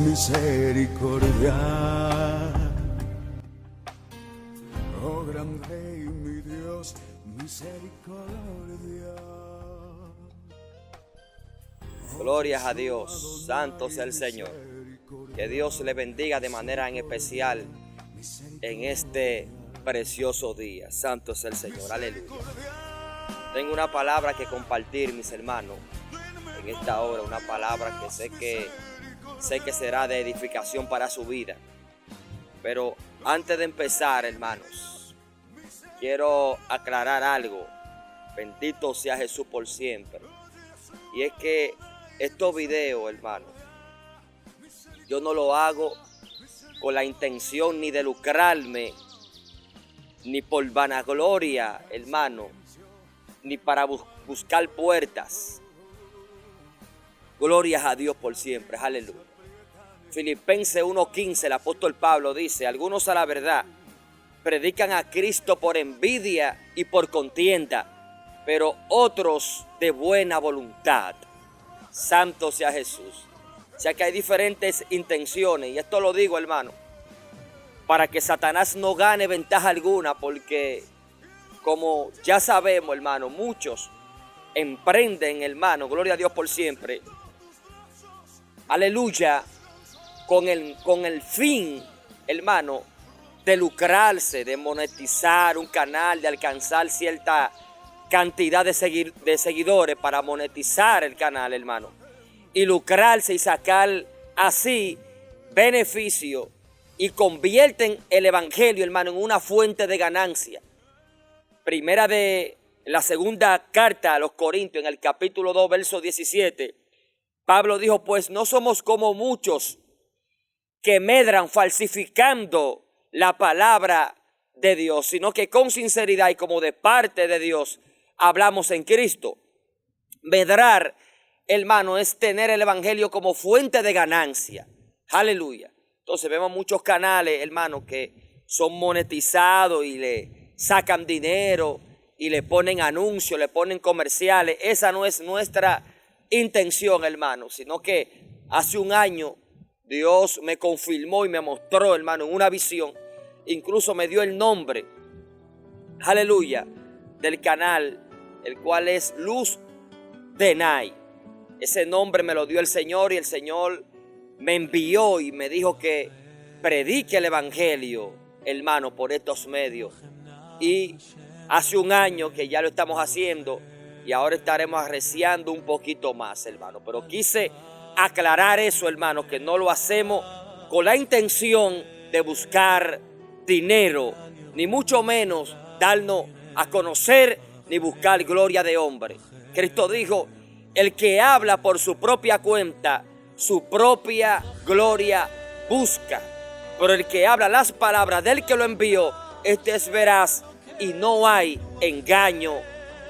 misericordia. Oh gran Rey, mi Dios, misericordia. Glorias a Dios, santo sea el Señor. Que Dios le bendiga de manera en especial en este precioso día. Santo sea el Señor, aleluya. Tengo una palabra que compartir, mis hermanos, en esta hora. Una palabra que sé que será de edificación para su vida. Pero antes de empezar, hermanos, quiero aclarar algo. Bendito sea Jesús por siempre. Y es que estos videos, hermanos, yo no lo hago con la intención ni de lucrarme, ni por vanagloria, hermano, ni para buscar puertas. Glorias a Dios por siempre, aleluya. Filipenses 1:15, el apóstol Pablo dice: algunos a la verdad predican a Cristo por envidia y por contienda, pero otros de buena voluntad. Santo sea Jesús. O sea que hay diferentes intenciones, y esto lo digo, hermano, para que Satanás no gane ventaja alguna, porque como ya sabemos, hermano, muchos emprenden, hermano, gloria a Dios por siempre, aleluya, con el fin, hermano, de lucrarse, de monetizar un canal, de alcanzar cierta cantidad de seguidores para monetizar el canal, hermano, y lucrarse y sacar así beneficio, y convierten el evangelio, hermano, en una fuente de ganancia. Primera de la segunda carta a los Corintios, en el capítulo 2, verso 17, Pablo dijo: pues no somos como muchos que medran falsificando la palabra de Dios, sino que con sinceridad y como de parte de Dios hablamos en Cristo. Medrar, hermano, es tener el evangelio como fuente de ganancia. Aleluya. Entonces vemos muchos canales, hermano, que son monetizados y le sacan dinero y le ponen anuncios, le ponen comerciales. Esa no es nuestra intención, hermano, sino que hace un año Dios me confirmó y me mostró, hermano, en una visión. Incluso me dio el nombre, aleluya, del canal, el cual es Luz de Night. Ese nombre me lo dio el Señor, y el Señor me envió y me dijo que predique el evangelio, hermano, por estos medios. Y hace un año que ya lo estamos haciendo, y ahora estaremos arreciando un poquito más, hermano. Pero quise aclarar eso, hermano, que no lo hacemos con la intención de buscar dinero, ni mucho menos darnos a conocer, ni buscar gloria de hombre. Cristo dijo: el que habla por su propia cuenta, su propia gloria busca. Pero el que habla las palabras del que lo envió, este es veraz y no hay engaño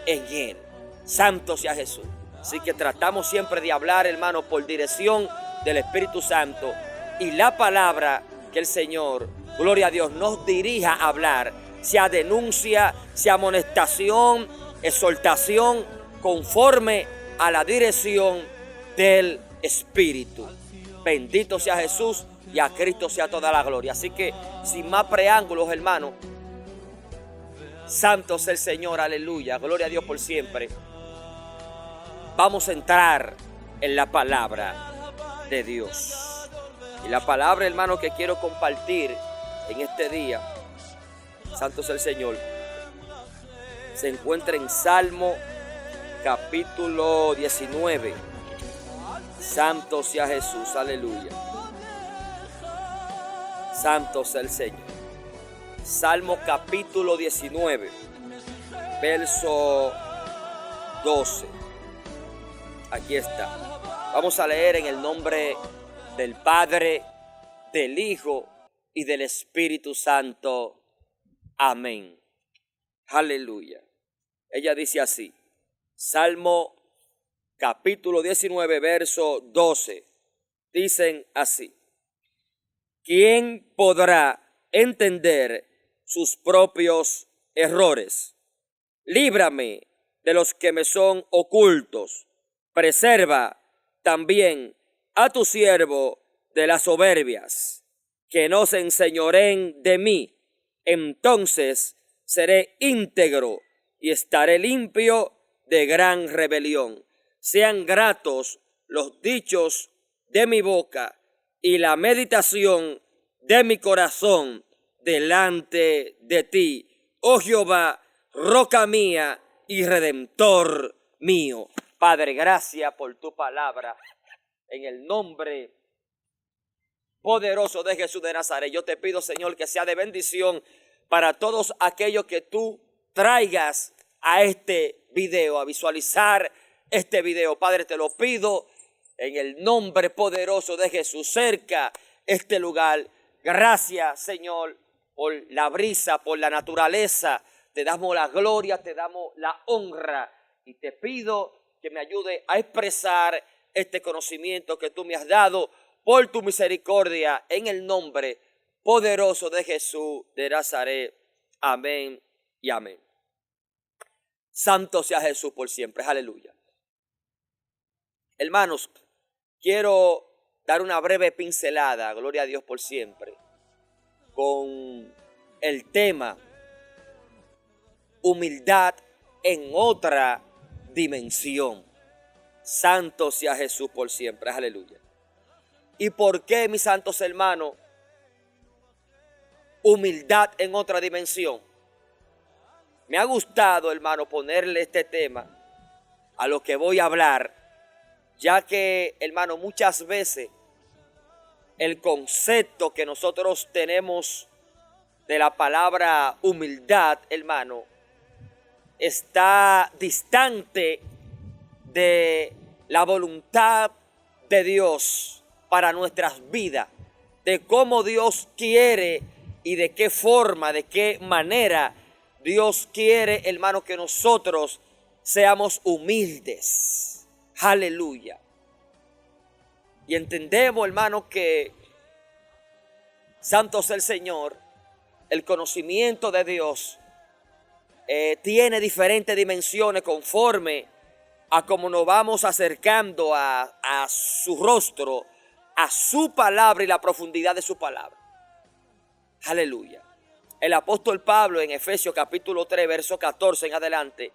en él. Santo sea Jesús. Así que tratamos siempre de hablar, hermano, por dirección del Espíritu Santo, y la palabra que el Señor, gloria a Dios, nos dirija a hablar, sea denuncia, sea amonestación, exhortación, conforme a la dirección del Espíritu. Bendito sea Jesús, y a Cristo sea toda la gloria. Así que sin más preámbulos, hermano, santo sea el Señor, aleluya, gloria a Dios por siempre. Vamos a entrar en la palabra de Dios. Y la palabra, hermano, que quiero compartir en este día, santo sea el Señor, se encuentra en Salmo capítulo 19. Santo sea Jesús, aleluya. Santo sea el Señor. Salmo capítulo 19, verso 12. Aquí está. Vamos a leer en el nombre del Padre, del Hijo y del Espíritu Santo. Amén. Aleluya. Ella dice así. Salmo capítulo 19, verso 12. Dicen así: ¿quién podrá entender sus propios errores? Líbrame de los que me son ocultos. Preserva también a tu siervo de las soberbias, que no se enseñoreen de mí. Entonces seré íntegro y estaré limpio de gran rebelión. Sean gratos los dichos de mi boca y la meditación de mi corazón delante de ti, oh Jehová, roca mía y redentor mío. Padre, gracias por tu palabra. En el nombre poderoso de Jesús de Nazaret, yo te pido, Señor, que sea de bendición para todos aquellos que tú traigas a este video, a visualizar este video. Padre, te lo pido en el nombre poderoso de Jesús. Cerca este lugar. Gracias, Señor, por la brisa, por la naturaleza. Te damos la gloria, te damos la honra. Y te pido que me ayude a expresar este conocimiento que tú me has dado por tu misericordia, en el nombre poderoso de Jesús de Nazaret. Amén y amén. Santo sea Jesús por siempre. Aleluya. Hermanos, quiero dar una breve pincelada, gloria a Dios por siempre, con el tema humildad en otra dimensión. Santo sea Jesús por siempre. Aleluya. ¿Y por qué, mis santos hermanos, humildad en otra dimensión? Me ha gustado, hermano, ponerle este tema a lo que voy a hablar, ya que, hermano, muchas veces el concepto que nosotros tenemos de la palabra humildad, hermano, está distante de la voluntad de Dios para nuestras vidas, de cómo Dios quiere y de qué forma, de qué manera Dios quiere, hermano, que nosotros seamos humildes. Aleluya. Y entendemos, hermano, que santo sea el Señor, el conocimiento de Dios tiene diferentes dimensiones conforme a cómo nos vamos acercando a su rostro, a su palabra y la profundidad de su palabra. Aleluya. El apóstol Pablo en Efesios capítulo 3, verso 14 en adelante,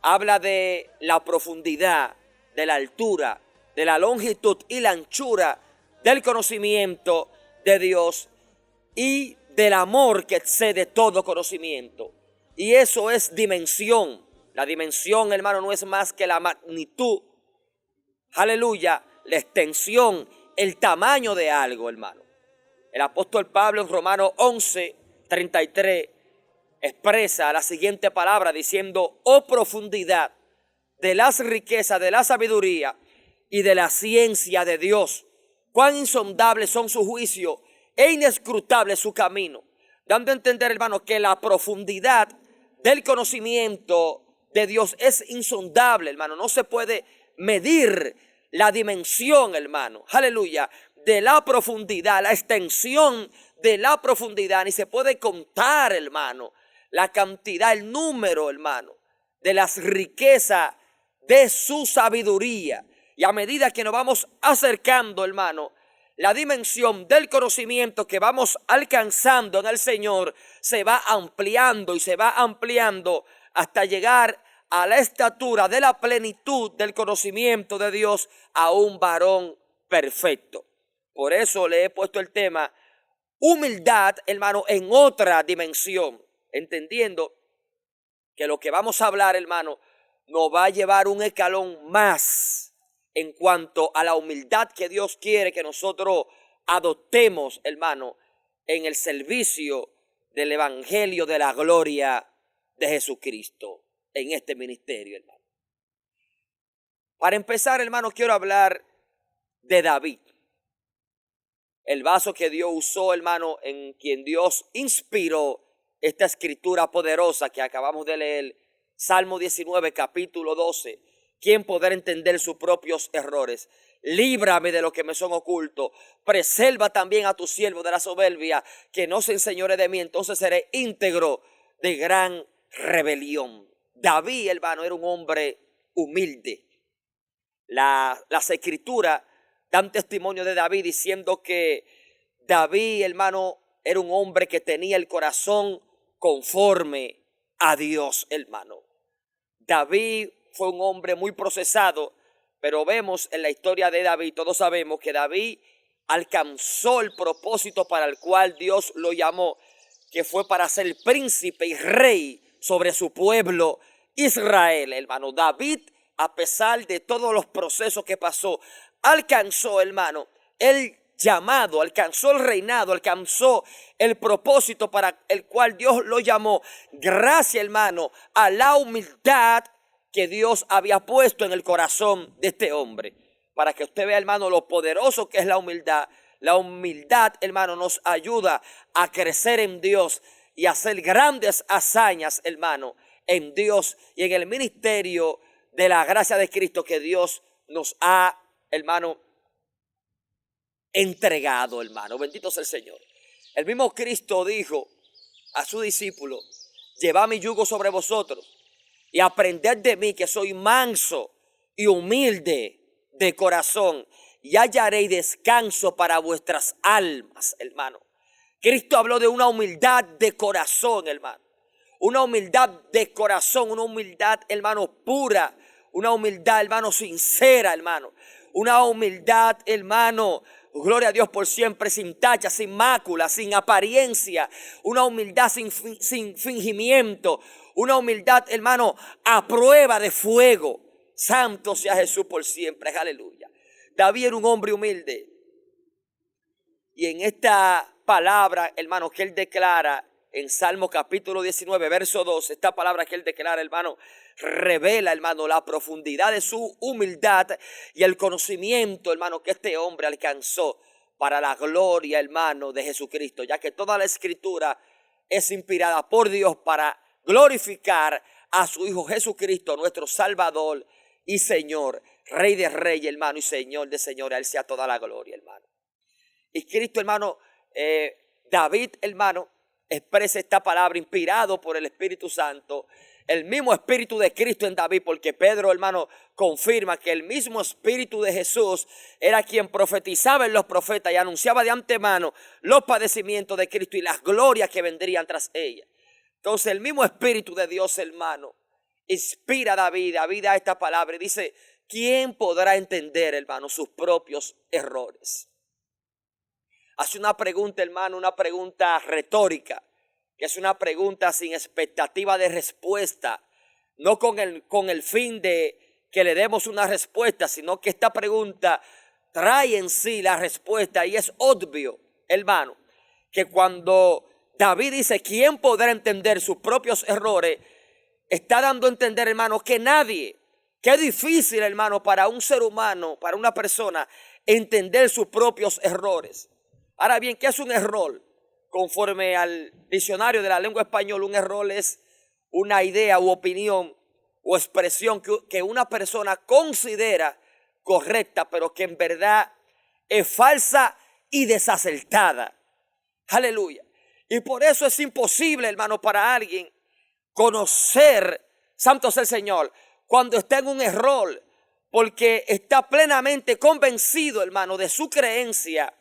habla de la profundidad, de la altura, de la longitud y la anchura del conocimiento de Dios y del amor que excede todo conocimiento. Y eso es dimensión. La dimensión, hermano, no es más que la magnitud, aleluya, la extensión, el tamaño de algo, hermano. El apóstol Pablo en Romanos 11, 33 expresa la siguiente palabra diciendo: oh profundidad de las riquezas, de la sabiduría y de la ciencia de Dios, cuán insondables son sus juicios e inescrutable su camino. Dando a entender, hermano, que la profundidad del conocimiento de Dios es insondable, hermano. No se puede medir la dimensión, hermano, aleluya, de la profundidad, la extensión de la profundidad. Ni se puede contar, hermano, la cantidad, el número, hermano, de las riquezas de su sabiduría. Y a medida que nos vamos acercando, hermano, la dimensión del conocimiento que vamos alcanzando en el Señor se va ampliando y se va ampliando hasta llegar a la estatura de la plenitud del conocimiento de Dios, a un varón perfecto. Por eso le he puesto el tema humildad, hermano, en otra dimensión, entendiendo que lo que vamos a hablar, hermano, nos va a llevar un escalón más en cuanto a la humildad que Dios quiere que nosotros adoptemos, hermano, en el servicio del evangelio de la gloria de Jesucristo en este ministerio, hermano. Para empezar, hermano, quiero hablar de David, el vaso que Dios usó, hermano, en quien Dios inspiró esta escritura poderosa que acabamos de leer, Salmo 19, capítulo 12. ¿Quién podrá entender sus propios errores? Líbrame de lo que me son ocultos. Preserva también a tu siervo de la soberbia, que no se enseñore de mí. Entonces seré íntegro de gran rebelión. David, hermano, era un hombre humilde. Las escrituras dan testimonio de David diciendo que David, hermano, era un hombre que tenía el corazón conforme a Dios, hermano. David fue un hombre muy procesado, pero vemos en la historia de David, todos sabemos que David alcanzó el propósito para el cual Dios lo llamó, que fue para ser príncipe y rey sobre su pueblo Israel, hermano. David, a pesar de todos los procesos que pasó, alcanzó, hermano, el llamado, alcanzó el reinado, alcanzó el propósito para el cual Dios lo llamó. Gracias, hermano, a la humildad que Dios había puesto en el corazón de este hombre. Para que usted vea, hermano, lo poderoso que es la humildad. La humildad, hermano, nos ayuda a crecer en Dios y a hacer grandes hazañas, hermano, en Dios y en el ministerio de la gracia de Cristo que Dios nos ha, hermano, entregado, hermano. Bendito sea el Señor. El mismo Cristo dijo a su discípulo: llevad mi yugo sobre vosotros y aprended de mí, que soy manso y humilde de corazón, y hallaréis descanso para vuestras almas, hermano. Cristo habló de una humildad de corazón, hermano. Una humildad de corazón, una humildad, hermano, pura. Una humildad, hermano, sincera, hermano. Una humildad, hermano, gloria a Dios por siempre, sin tacha, sin mácula, sin apariencia. Una humildad sin fingimiento. Una humildad, hermano, a prueba de fuego. Santo sea Jesús por siempre, aleluya. David era un hombre humilde. Y en esta palabra, hermano, que él declara en Salmo capítulo 19, verso 2, esta palabra que él declara, hermano, revela, hermano, la profundidad de su humildad y el conocimiento, hermano, que este hombre alcanzó para la gloria, hermano, de Jesucristo, ya que toda la escritura es inspirada por Dios para glorificar a su Hijo Jesucristo, nuestro Salvador y Señor, Rey de Reyes, hermano, y Señor de Señores. A él sea toda la gloria, hermano. Y Cristo, hermano, David, hermano, expresa esta palabra inspirado por el Espíritu Santo. El mismo Espíritu de Cristo en David, porque Pedro, hermano, confirma que el mismo Espíritu de Jesús era quien profetizaba en los profetas y anunciaba de antemano los padecimientos de Cristo y las glorias que vendrían tras ella. Entonces el mismo Espíritu de Dios, hermano, inspira a David. David da esta palabra y dice: ¿quién podrá entender, hermano, sus propios errores? Hace una pregunta, hermano, una pregunta retórica, que es una pregunta sin expectativa de respuesta, no con el fin de que le demos una respuesta, sino que esta pregunta trae en sí la respuesta. Y es obvio, hermano, que cuando David dice: ¿quién podrá entender sus propios errores?, está dando a entender, hermano, que nadie. Qué difícil, hermano, para un ser humano, para una persona, entender sus propios errores. Ahora bien, ¿qué es un error? Conforme al diccionario de la lengua española, un error es una idea u opinión o expresión que una persona considera correcta, pero que en verdad es falsa y desacertada. Aleluya. Y por eso es imposible, hermano, para alguien conocer, santo sea el Señor, cuando está en un error, porque está plenamente convencido, hermano, de su creencia,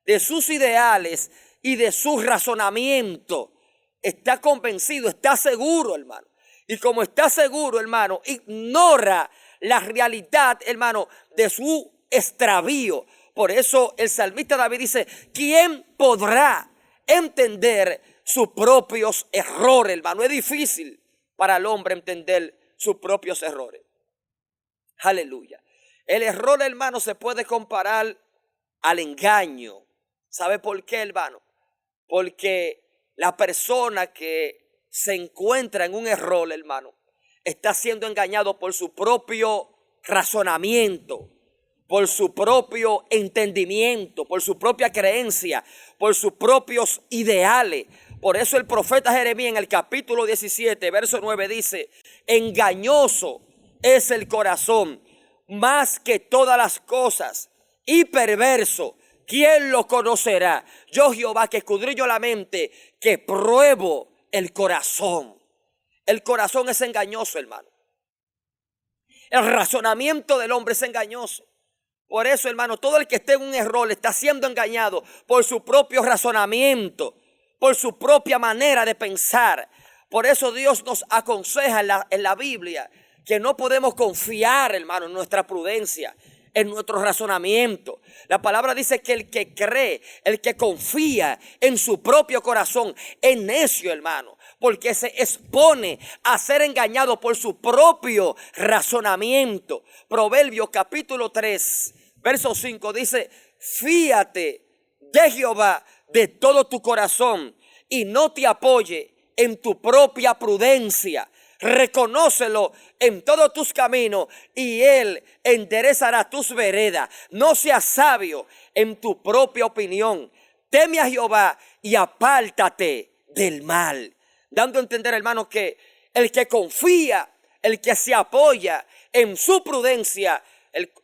de sus ideales y de su razonamiento. Está convencido, está seguro, hermano. Y como está seguro, hermano, ignora la realidad, hermano, de su extravío. Por eso el salmista David dice: ¿quién podrá entender sus propios errores, hermano? Es difícil para el hombre entender sus propios errores. Aleluya. El error, hermano, se puede comparar al engaño. ¿Sabe por qué, hermano? Porque la persona que se encuentra en un error, hermano, está siendo engañado por su propio razonamiento, por su propio entendimiento, por su propia creencia, por sus propios ideales. Por eso el profeta Jeremías en el capítulo 17, verso 9 dice: engañoso es el corazón más que todas las cosas y perverso. ¿Quién lo conocerá? Yo, Jehová, que escudriño la mente, que pruebo el corazón. El corazón es engañoso, hermano. El razonamiento del hombre es engañoso. Por eso, hermano, todo el que esté en un error está siendo engañado por su propio razonamiento, por su propia manera de pensar. Por eso Dios nos aconseja en la Biblia que no podemos confiar, hermano, en nuestra prudencia, en nuestro razonamiento. La palabra dice que el que cree, el que confía en su propio corazón, es necio, hermano, porque se expone a ser engañado por su propio razonamiento. Proverbios capítulo 3, verso 5 dice: fíate de Jehová de todo tu corazón y no te apoye en tu propia prudencia. Reconócelo en todos tus caminos y Él enderezará tus veredas. No seas sabio en tu propia opinión. Teme a Jehová y apártate del mal. Dando a entender, hermano, que el que confía, el que se apoya en su prudencia,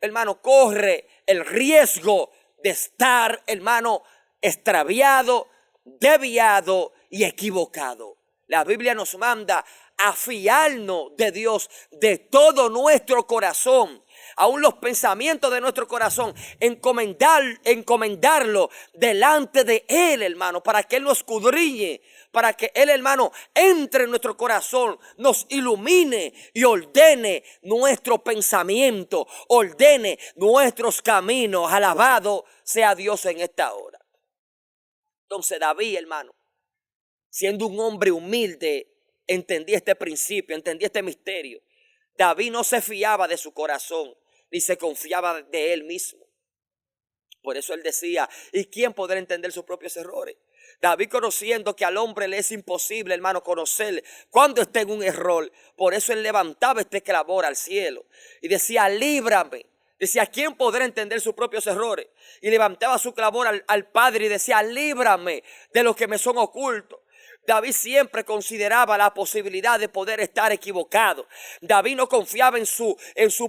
hermano, corre el riesgo de estar, hermano, extraviado, desviado y equivocado. La Biblia nos manda a fiarnos de Dios de todo nuestro corazón, aún los pensamientos de nuestro corazón, encomendarlo delante de Él, hermano, para que Él nos escudriñe, para que Él, hermano, entre en nuestro corazón, nos ilumine y ordene nuestro pensamiento, ordene nuestros caminos. Alabado sea Dios en esta hora. Entonces David, hermano, siendo un hombre humilde, entendí este principio, entendí este misterio. David no se fiaba de su corazón, ni se confiaba de él mismo. Por eso él decía: ¿y quién podrá entender sus propios errores? David, conociendo que al hombre le es imposible, hermano, conocer cuando está en un error, por eso él levantaba este clamor al cielo y decía: líbrame. Decía: ¿quién podrá entender sus propios errores? Y levantaba su clamor al Padre y decía: líbrame de los que me son ocultos. David siempre consideraba la posibilidad de poder estar equivocado. David no confiaba en su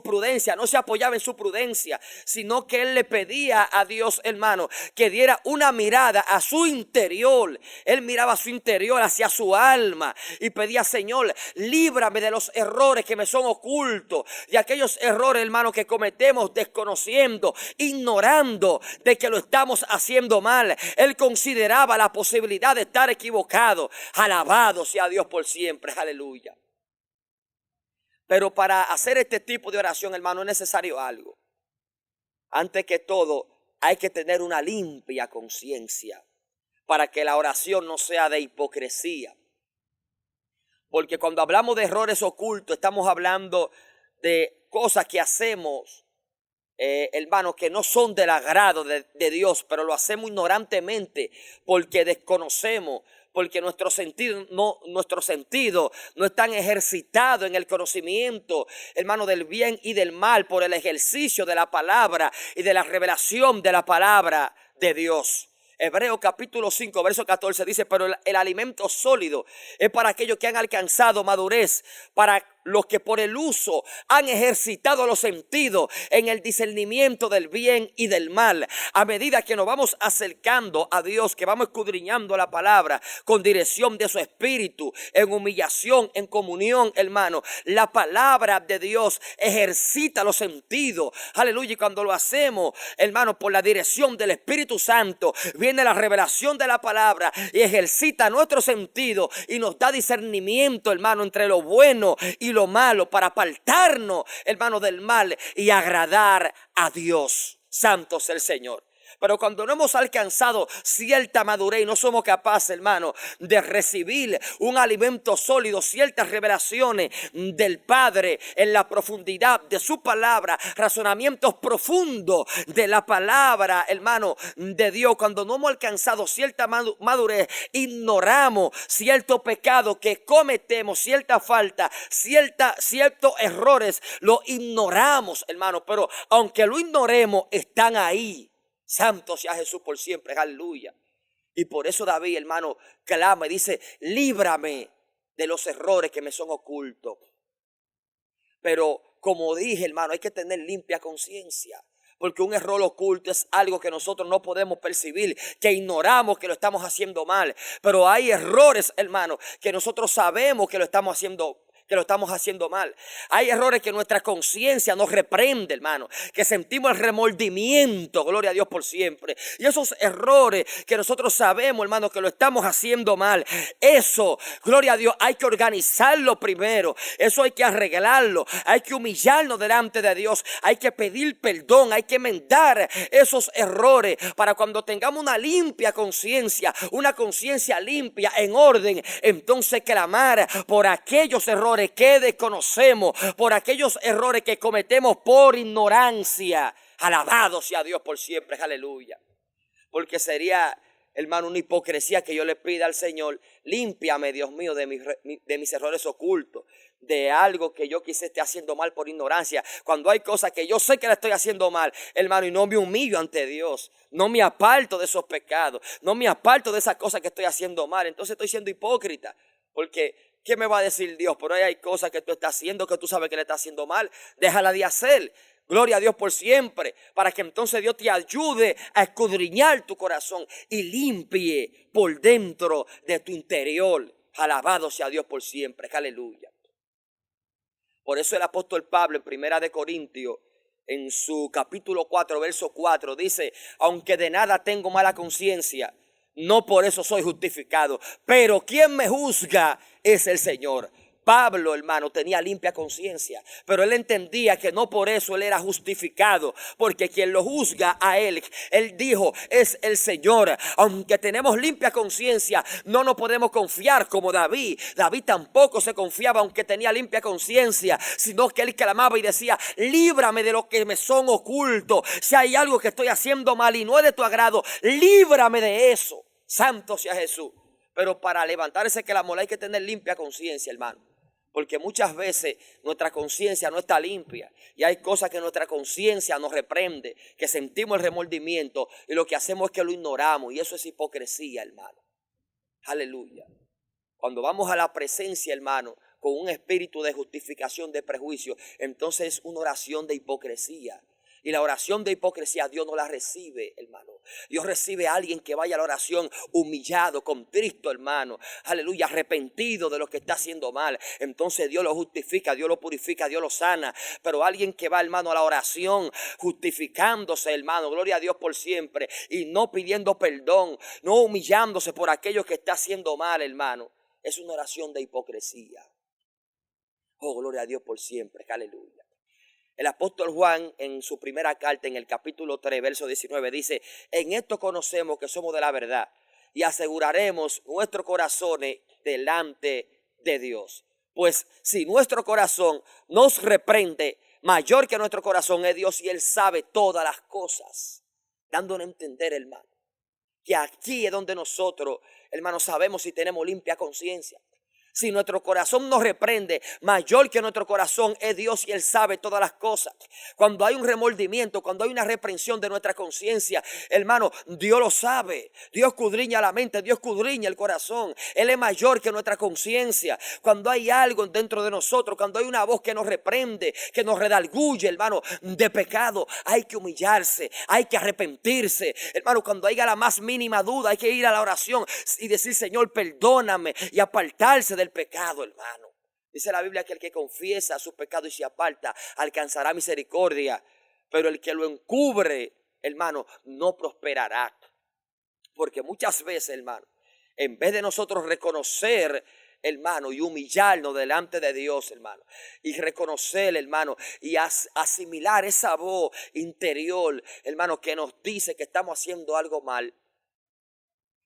prudencia, no se apoyaba en su prudencia, sino que él le pedía a Dios, hermano, que diera una mirada a su interior. Él miraba a su interior, hacia su alma, y pedía: Señor, líbrame de los errores que me son ocultos, de aquellos errores, hermano, que cometemos desconociendo, ignorando de que lo estamos haciendo mal. Él consideraba la posibilidad de estar equivocado. Alabado sea Dios por siempre, aleluya. Pero para hacer este tipo de oración, hermano, es necesario algo. Antes que todo, hay que tener una limpia conciencia para que la oración no sea de hipocresía. Porque cuando hablamos de errores ocultos, estamos hablando de cosas que hacemos, hermano, que no son del agrado de Dios, pero lo hacemos ignorantemente porque desconocemos, porque nuestro sentido no están ejercitados en el conocimiento, hermano, del bien y del mal por el ejercicio de la palabra y de la revelación de la palabra de Dios. Hebreos capítulo 5, verso 14 dice: pero el alimento sólido es para aquellos que han alcanzado madurez, para los que por el uso han ejercitado los sentidos en el discernimiento del bien y del mal. A medida que nos vamos acercando a Dios, que vamos escudriñando la palabra con dirección de su espíritu, en humillación, en comunión, hermano, la palabra de Dios ejercita los sentidos. Aleluya. Y cuando lo hacemos, hermano, por la dirección del Espíritu Santo, viene la revelación de la palabra y ejercita nuestro sentido y nos da discernimiento, hermano, entre lo bueno y lo malo, para apartarnos, hermano, del mal y agradar a Dios. Santo sea el Señor. Pero cuando no hemos alcanzado cierta madurez y no somos capaces, hermano, de recibir un alimento sólido, ciertas revelaciones del Padre en la profundidad de su palabra, razonamientos profundos de la palabra, hermano, de Dios, cuando no hemos alcanzado cierta madurez, ignoramos cierto pecado que cometemos, cierta falta, ciertos errores, lo ignoramos, hermano, pero aunque lo ignoremos, están ahí. Santo sea Jesús por siempre, aleluya. Y por eso David, hermano, clama y dice: líbrame de los errores que me son ocultos. Pero como dije, hermano, hay que tener limpia conciencia. Porque un error oculto es algo que nosotros no podemos percibir, que ignoramos que lo estamos haciendo mal. Pero hay errores, hermano, que nosotros sabemos que lo estamos haciendo que lo estamos haciendo mal. Hay errores que nuestra conciencia nos reprende, hermano, que sentimos el remordimiento, gloria a Dios por siempre. Y esos errores que nosotros sabemos, hermano, que lo estamos haciendo mal, eso, gloria a Dios, hay que organizarlo primero. Eso hay que arreglarlo, hay que humillarnos delante de Dios, hay que pedir perdón, hay que enmendar esos errores para cuando tengamos una limpia conciencia, una conciencia limpia, en orden, entonces clamar por aquellos errores que desconocemos, por aquellos errores que cometemos por ignorancia. Alabado sea Dios por siempre, aleluya. Porque sería, hermano, una hipocresía que yo le pida al Señor: límpiame, Dios mío, de mis errores ocultos, de algo que yo quizás esté haciendo mal por ignorancia, cuando hay cosas que yo sé que la estoy haciendo mal, hermano, y no me humillo ante Dios, no me aparto de esos pecados, no me aparto de esas cosas que estoy haciendo mal. Entonces estoy siendo hipócrita, porque ¿qué me va a decir Dios? Por ahí hay cosas que tú estás haciendo que tú sabes que le estás haciendo mal, déjala de hacer. Gloria a Dios por siempre, para que entonces Dios te ayude a escudriñar tu corazón y limpie por dentro de tu interior. Alabado sea Dios por siempre, aleluya. Por eso el apóstol Pablo en Primera de Corintios, en su capítulo 4, verso 4, dice: aunque de nada tengo mala conciencia, no por eso soy justificado, pero quien me juzga es el Señor. Pablo, hermano, tenía limpia conciencia, pero él entendía que no por eso él era justificado, porque quien lo juzga a él dijo, es el Señor. Aunque tenemos limpia conciencia, no nos podemos confiar como David. David tampoco se confiaba aunque tenía limpia conciencia, sino que él clamaba y decía: líbrame de lo que me son ocultos. Si hay algo que estoy haciendo mal y no es de tu agrado, líbrame de eso. Santo sea Jesús. Pero para levantar ese clamor hay que tener limpia conciencia, hermano. Porque muchas veces nuestra conciencia no está limpia y hay cosas que nuestra conciencia nos reprende, que sentimos el remordimiento y lo que hacemos es que lo ignoramos, y eso es hipocresía, hermano. Aleluya. Cuando vamos a la presencia, hermano, con un espíritu de justificación, de prejuicio, entonces es una oración de hipocresía. Y la oración de hipocresía Dios no la recibe, hermano. Dios recibe a alguien que vaya a la oración humillado, contrito, hermano. Aleluya, arrepentido de lo que está haciendo mal. Entonces Dios lo justifica, Dios lo purifica, Dios lo sana. Pero alguien que va, hermano, a la oración justificándose, hermano, gloria a Dios por siempre, y no pidiendo perdón, no humillándose por aquello que está haciendo mal, hermano, es una oración de hipocresía. Oh, gloria a Dios por siempre, aleluya. El apóstol Juan en su primera carta, en el capítulo 3, verso 19, dice: en esto conocemos que somos de la verdad y aseguraremos nuestros corazones delante de Dios. Pues si nuestro corazón nos reprende, mayor que nuestro corazón es Dios, y Él sabe todas las cosas. Dándonos a entender, hermano, que aquí es donde nosotros, hermano, sabemos si tenemos limpia conciencia. Si nuestro corazón nos reprende, mayor que nuestro corazón es Dios, y Él sabe todas las cosas. Cuando hay un remordimiento, cuando hay una reprensión de nuestra conciencia, hermano, Dios lo sabe. Dios escudriña la mente, Dios escudriña el corazón. Él es mayor que nuestra conciencia. Cuando hay algo dentro de nosotros, cuando hay una voz que nos reprende, que nos redarguye, hermano, de pecado, hay que humillarse, hay que arrepentirse. Hermano, cuando haya la más mínima duda, hay que ir a la oración y decir: Señor, perdóname, y apartarse del pecado, hermano. Dice la Biblia que el que confiesa su pecado y se aparta alcanzará misericordia, pero el que lo encubre, hermano, no prosperará. Porque muchas veces, hermano, en vez de nosotros reconocer, hermano, y humillarnos delante de Dios, hermano, y reconocer, hermano, y asimilar esa voz interior, hermano, que nos dice que estamos haciendo algo mal,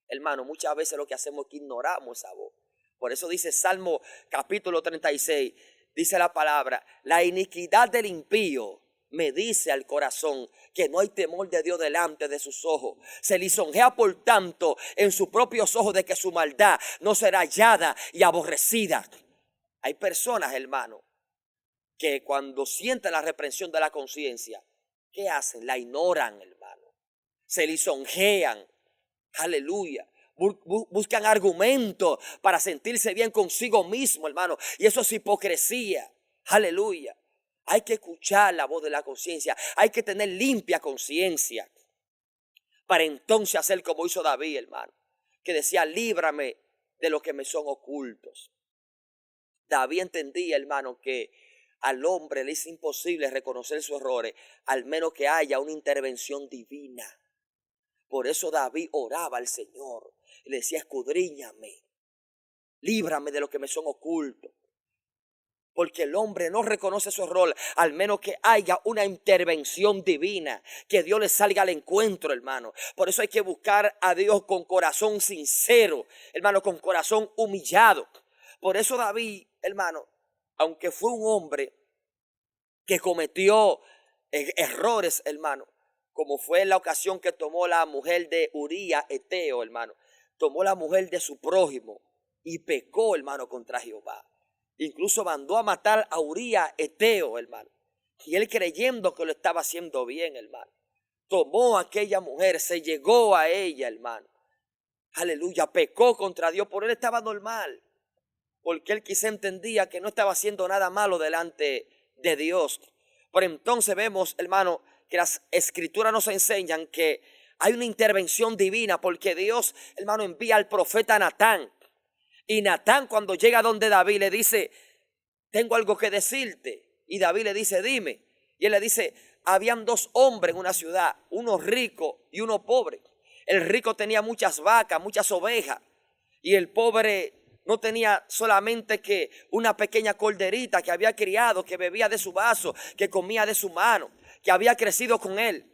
hermano, muchas veces lo que hacemos es que ignoramos esa voz. Por eso dice Salmo capítulo 36, dice la palabra: la iniquidad del impío me dice al corazón que no hay temor de Dios delante de sus ojos. Se lisonjea por tanto en sus propios ojos de que su maldad no será hallada y aborrecida. Hay personas, hermano, que cuando sienten la reprensión de la conciencia, ¿qué hacen? La ignoran, hermano. Se lisonjean. Aleluya. Buscan argumentos para sentirse bien consigo mismo, hermano. Y eso es hipocresía. Aleluya. Hay que escuchar la voz de la conciencia. Hay que tener limpia conciencia para entonces hacer como hizo David, hermano, que decía: líbrame de lo que me son ocultos. David entendía, hermano, que al hombre le es imposible reconocer sus errores, al menos que haya una intervención divina. Por eso David oraba al Señor y le decía: escudriñame, líbrame de lo que me son ocultos. Porque el hombre no reconoce su error, al menos que haya una intervención divina, que Dios le salga al encuentro, hermano. Por eso hay que buscar a Dios con corazón sincero, hermano, con corazón humillado. Por eso David, hermano, aunque fue un hombre que cometió errores, hermano, como fue en la ocasión que tomó la mujer de Uría Eteo, hermano, tomó la mujer de su prójimo y pecó, hermano, contra Jehová. Incluso mandó a matar a Uría Eteo, hermano. Y él, creyendo que lo estaba haciendo bien, hermano, tomó a aquella mujer, se llegó a ella, hermano. Aleluya, pecó contra Dios, por él estaba normal. Porque él quizá entendía que no estaba haciendo nada malo delante de Dios. Pero entonces vemos, hermano, que las escrituras nos enseñan que hay una intervención divina, porque Dios, hermano, envía al profeta Natán. Y Natán, cuando llega donde David, le dice: tengo algo que decirte. Y David le dice: dime. Y él le dice: habían dos hombres en una ciudad, uno rico y uno pobre. El rico tenía muchas vacas, muchas ovejas, y el pobre no tenía solamente que una pequeña corderita que había criado, que bebía de su vaso, que comía de su mano, que había crecido con él.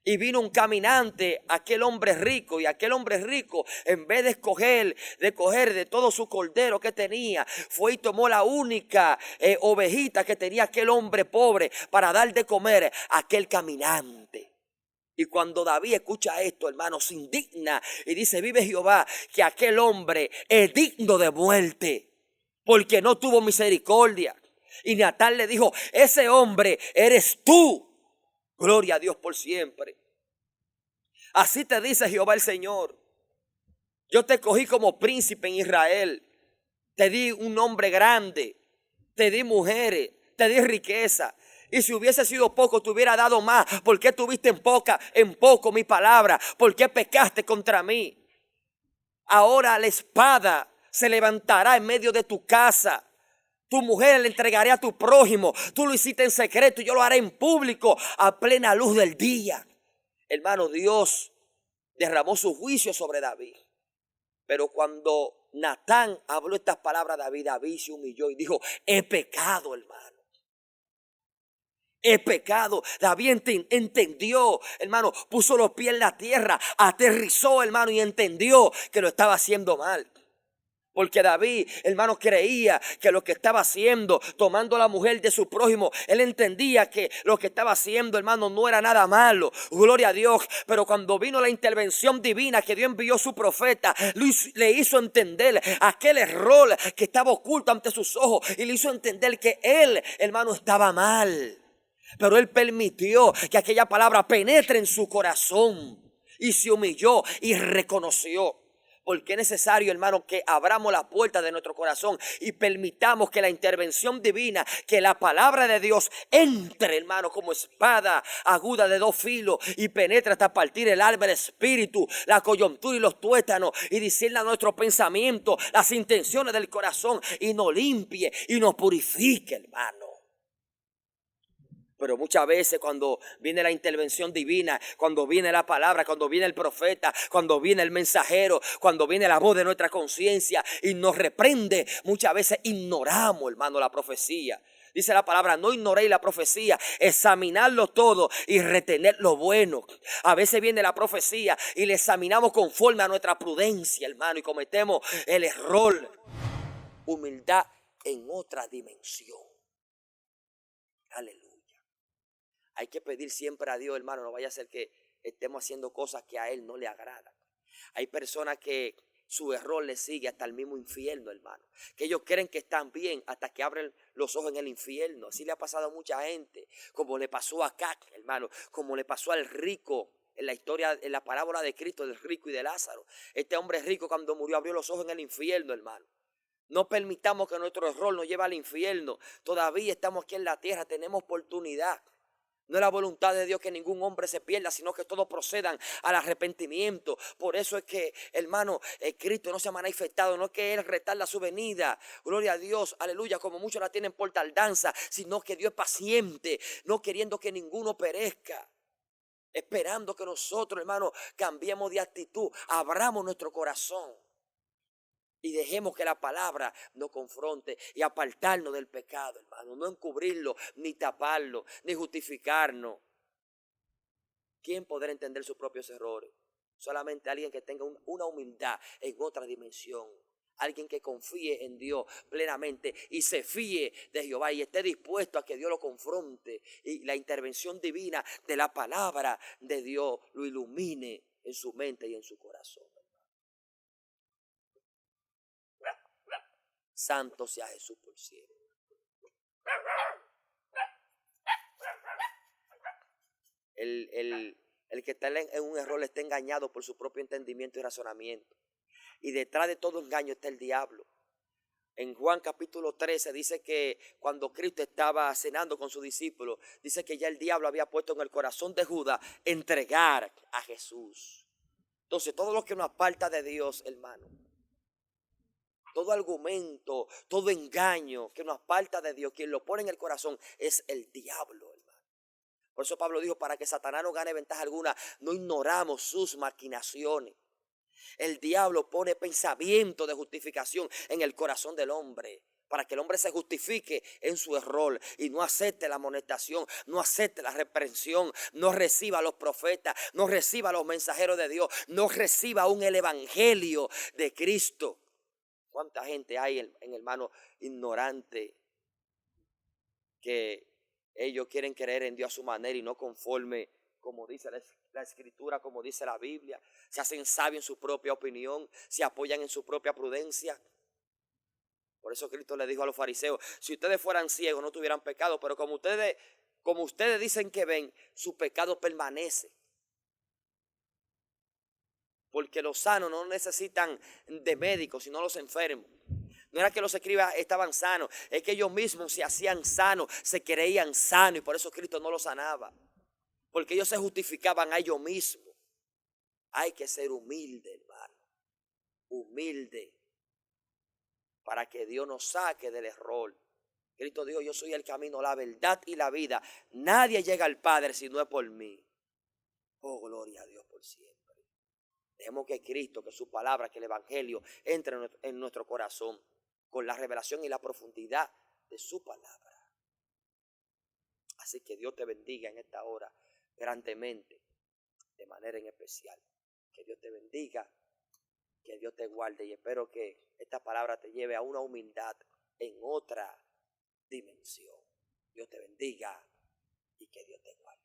Y vino un caminante, aquel hombre rico, y aquel hombre rico, en vez de coger de todo su cordero que tenía, fue y tomó la única ovejita que tenía aquel hombre pobre para dar de comer a aquel caminante. Y cuando David escucha esto, hermano, se indigna y dice: vive Jehová, que aquel hombre es digno de muerte, porque no tuvo misericordia. Y Natán le dijo: ese hombre eres tú. Gloria a Dios por siempre. Así te dice Jehová el Señor: yo te cogí como príncipe en Israel, te di un nombre grande, te di mujeres, te di riqueza. Y si hubiese sido poco, te hubiera dado más. ¿Por qué tuviste en poco mi palabra? ¿Por qué pecaste contra mí? Ahora la espada se levantará en medio de tu casa. Tu mujer le entregaré a tu prójimo. Tú lo hiciste en secreto y yo lo haré en público a plena luz del día. Hermano, Dios derramó su juicio sobre David. Pero cuando Natán habló estas palabras a David, David se humilló y dijo: he pecado, hermano. He pecado. David entendió, hermano, puso los pies en la tierra, aterrizó, hermano, y entendió que lo estaba haciendo mal. Porque David, hermano, creía que lo que estaba haciendo, tomando a la mujer de su prójimo, él entendía que lo que estaba haciendo, hermano, no era nada malo. Gloria a Dios. Pero cuando vino la intervención divina, que Dios envió su profeta, le hizo entender aquel error que estaba oculto ante sus ojos, y le hizo entender que él, hermano, estaba mal. Pero él permitió que aquella palabra penetre en su corazón, y se humilló y reconoció. Porque es necesario, hermano, que abramos la puerta de nuestro corazón y permitamos que la intervención divina, que la palabra de Dios entre, hermano, como espada aguda de dos filos y penetre hasta partir el alma, el espíritu, la coyuntura y los tuétanos, y discierna nuestros pensamientos, las intenciones del corazón, y nos limpie y nos purifique, hermano. Pero muchas veces cuando viene la intervención divina, cuando viene la palabra, cuando viene el profeta, cuando viene el mensajero, cuando viene la voz de nuestra conciencia y nos reprende, muchas veces ignoramos, hermano, la profecía. Dice la palabra: no ignoréis la profecía, examinadlo todo y retener lo bueno. A veces viene la profecía y le examinamos conforme a nuestra prudencia, hermano, y cometemos el error. Humildad en otra dimensión. Aleluya. Hay que pedir siempre a Dios, hermano, no vaya a ser que estemos haciendo cosas que a Él no le agradan. Hay personas que su error les sigue hasta el mismo infierno, hermano. Que ellos creen que están bien hasta que abren los ojos en el infierno. Así le ha pasado a mucha gente, como le pasó a Cac, hermano, como le pasó al rico en la historia, en la parábola de Cristo, del rico y de Lázaro. Este hombre rico, cuando murió, abrió los ojos en el infierno, hermano. No permitamos que nuestro error nos lleve al infierno. Todavía estamos aquí en la tierra, tenemos oportunidad. No es la voluntad de Dios que ningún hombre se pierda, sino que todos procedan al arrepentimiento. Por eso es que, hermano, Cristo no se ha manifestado, no es que Él retarda su venida. Gloria a Dios, aleluya, como muchos la tienen por tardanza, sino que Dios es paciente, no queriendo que ninguno perezca. Esperando que nosotros, hermano, cambiemos de actitud, abramos nuestro corazón. Y dejemos que la palabra nos confronte y apartarnos del pecado, hermano. No encubrirlo, ni taparlo, ni justificarnos. ¿Quién podrá entender sus propios errores? Solamente alguien que tenga una humildad en otra dimensión. Alguien que confíe en Dios plenamente y se fíe de Jehová y esté dispuesto a que Dios lo confronte. Y la intervención divina de la palabra de Dios lo ilumine en su mente y en su corazón. Santo sea Jesús por siempre. El que está en un error está engañado por su propio entendimiento y razonamiento. Y detrás de todo engaño está el diablo. En Juan capítulo 13 dice que cuando Cristo estaba cenando con sus discípulos, dice que ya el diablo había puesto en el corazón de Judas entregar a Jesús. Entonces todo lo que nos aparta de Dios, hermano, todo argumento, todo engaño que nos aparta de Dios, quien lo pone en el corazón es el diablo, hermano. Por eso Pablo dijo, para que Satanás no gane ventaja alguna, no ignoramos sus maquinaciones. El diablo pone pensamiento de justificación en el corazón del hombre, para que el hombre se justifique en su error y no acepte la amonestación, no acepte la reprensión, no reciba a los profetas, no reciba a los mensajeros de Dios, no reciba aún el evangelio de Cristo. ¿Cuánta gente hay, hermano, ignorante, que ellos quieren creer en Dios a su manera y no conforme, como dice la Escritura, como dice la Biblia? Se hacen sabios en su propia opinión, se apoyan en su propia prudencia. Por eso Cristo le dijo a los fariseos, si ustedes fueran ciegos no tuvieran pecado, pero como ustedes dicen que ven, su pecado permanece. Porque los sanos no necesitan de médicos, sino los enfermos. No era que los escribas estaban sanos, es que ellos mismos se hacían sanos, se creían sanos y por eso Cristo no los sanaba. Porque ellos se justificaban a ellos mismos. Hay que ser humilde, hermano. Humilde. Para que Dios nos saque del error. Cristo dijo, yo soy el camino, la verdad y la vida. Nadie llega al Padre si no es por mí. Oh, gloria a Dios por siempre. Dejemos que Cristo, que su palabra, que el evangelio entre en nuestro corazón con la revelación y la profundidad de su palabra. Así que Dios te bendiga en esta hora grandemente, de manera en especial. Que Dios te bendiga, que Dios te guarde y espero que esta palabra te lleve a una humildad en otra dimensión. Dios te bendiga y que Dios te guarde.